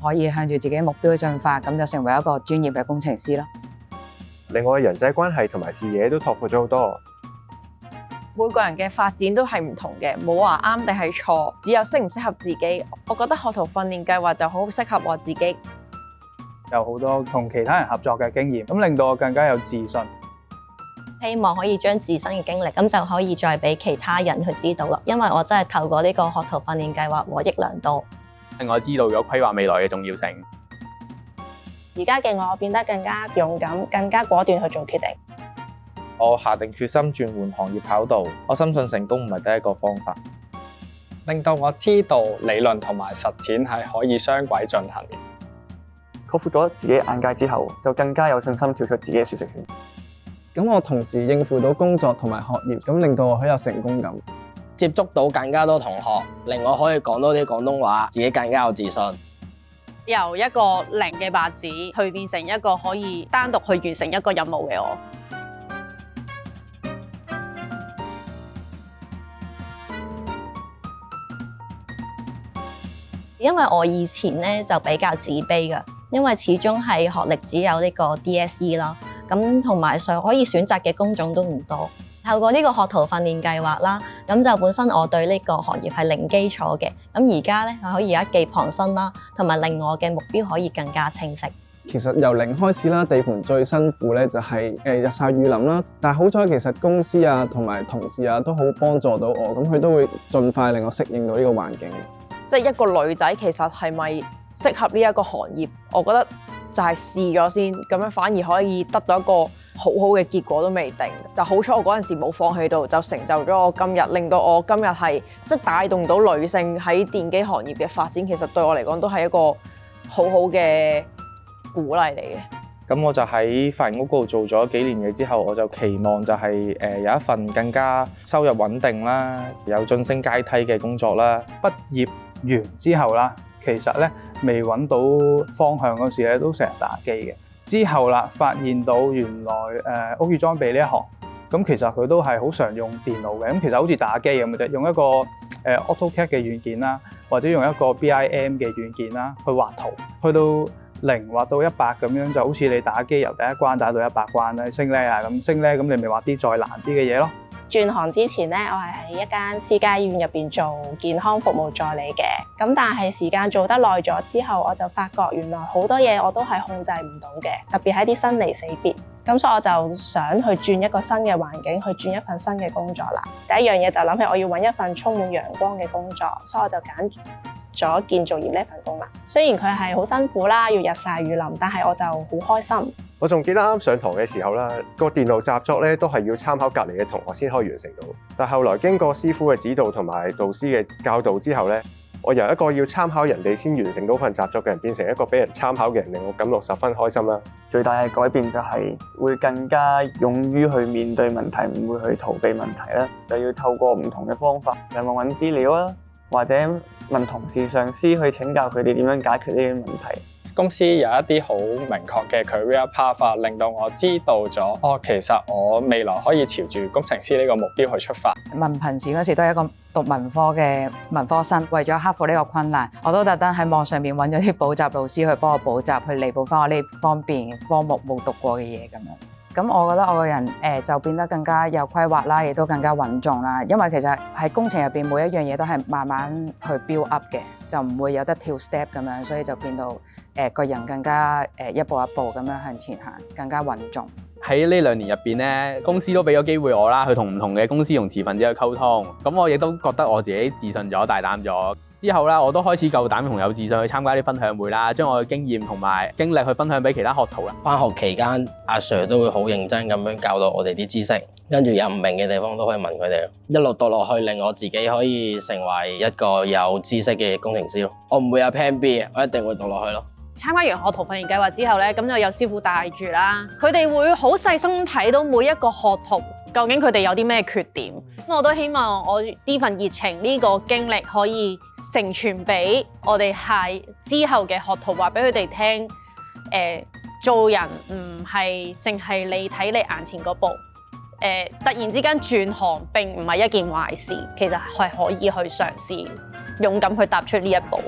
可以向住自己目標進發，咁就成為一個專業嘅工程師咯。令我嘅人際關係同埋視野都拓闊咗好多。每個人嘅發展都係唔同嘅，冇話啱定係錯，只有適唔適合自己。我覺得學徒訓練計劃就好適合我自己。有好多同其他人合作嘅經驗，咁令到我更加有自信。希望可以將自身嘅經歷咁就可以再俾其他人去知道啦，因為我真係透過呢個學徒訓練計劃獲益良多。令我知道咗規劃未來嘅重要性。而家嘅我變得更加勇敢，更加果斷去做決定。我下定決心轉換行業跑道，我深信成功唔係第一個方法。令到我知道理論同埋實踐係可以雙軌進行嘅。擴闊咗自己眼界之後，就更加有信心跳出自己嘅舒適圈。咁我同時應付到工作同埋學業，咁令到我好有成功感。接觸到更加多同學，令我可以講多啲廣東話，自己更加有自信。由一個零嘅白紙，去變成一個可以單獨去完成一個任務嘅我。因為我以前咧就比較自卑㗎，因為始終係學歷只有呢個 DSE 啦，咁同埋可以選擇嘅工種都唔多。透過呢個學徒訓練計劃啦，咁就本身我對呢個行業係零基礎嘅，咁而家咧可以一技傍身啦，同埋令我嘅目標可以更加清晰。其實由零開始啦，地盤最辛苦咧就係日曬雨淋啦，但係好彩其實公司啊同埋同事啊都好幫助到我，咁佢都會盡快令我適應到呢個環境。即係一個女仔其實係咪適合呢一個行業？我覺得就係試咗先，咁樣反而可以得到一個好好嘅結果都未定。就好彩我嗰陣時冇放棄到，就成就咗我今日，令到我今日係即係帶動到女性喺電機行業嘅發展。其實對我嚟講都係一個好好嘅鼓勵嚟嘅。咁我就喺髮型屋嗰度做咗幾年嘢之後，我就期望就係有一份更加收入穩定啦，有晉升階梯嘅工作啦。畢業完之後啦，其實咧未揾到方向嗰時咧，都成日打機嘅。之後啦，發現到原來屋宇裝備呢一行，咁其實佢都係好常用電腦嘅。咁其實好似打機咁嘅啫，用一個AutoCAD 嘅軟件啦，或者用一個 BIM 嘅軟件啦去畫圖，去到0畫到100咁樣，就好似你打機由第一關打到100關咧，升 level 啊咁升 level，咁你咪畫啲再難啲嘅嘢咯。轉行之前咧，我係喺一間私家醫院入邊做健康服務助理嘅。咁但係時間做得耐咗之後，我就發覺原來好多嘢我都係控制唔到嘅，特別係啲生離死別。咁所以我就想去轉一個新嘅環境，去轉一份新嘅工作啦。第一樣嘢就諗起我要揾一份充滿陽光嘅工作，所以我就揀咗建造業呢份工啦。雖然佢係好辛苦啦，要日曬雨淋，但係我就好開心。我仲記得啱上堂嘅時候啦，個電腦習作咧都係要參考隔離嘅同學先可以完成到。但後來經過師傅嘅指導同埋導師嘅教導之後咧，我由一個要參考人哋先完成到份習作嘅人，變成一個俾人參考嘅人，令我感到十分開心啦。最大嘅改變就係會更加勇於去面對問題，唔會去逃避問題啦。就要透過唔同嘅方法，上網揾資料啊，或者問同事上司去請教佢哋點樣解決呢啲問題。公司有一啲好明確嘅 career path，令到我知道咗，其實我未來可以朝住工程師呢個目標去出發。文憑試嗰時都係一個讀文科嘅文科生，為咗克服呢個困難，我都特登喺網上面揾咗啲補習老師去幫我補習，去彌補翻我呢方面科目冇讀過嘅嘢咁樣。咁我覺得我個人就變得更加有規劃啦，亦都更加穩重啦。因為其實喺工程入邊每一樣嘢都係慢慢去 build up 嘅，就唔會有得跳 step 咁樣，所以就變到個人更加一步一步咁樣向前行，更加穩重。喺呢2年入邊咧，公司都俾咗機會我啦，去同唔同嘅公司同持份者去溝通。咁我亦都覺得我自己自信咗、大膽咗。之後咧，我都開始夠膽同有自信去參加啲分享會啦，將我嘅經驗同埋經歷去分享俾其他學徒啦。返學期間，阿 Sir 都會好認真咁樣教導我哋啲知識，跟住有唔明嘅地方都可以問佢哋，一路讀落去，令我自己可以成為一個有知識嘅工程師咯。我唔會有 Plan B， 我一定會讀落去咯。參加完學徒訓練計劃之後咧，咁就有師傅帶住啦，佢哋會好細心睇到每一個學徒究竟佢哋有啲咩缺點。咁我都希望我呢份熱情、呢個經歷可以承傳俾我哋之後嘅學徒，話俾佢哋聽。做人唔係淨係你睇你眼前嗰步。突然之間轉行並唔係一件壞事，其實係可以去嘗試，勇敢去踏出呢一步。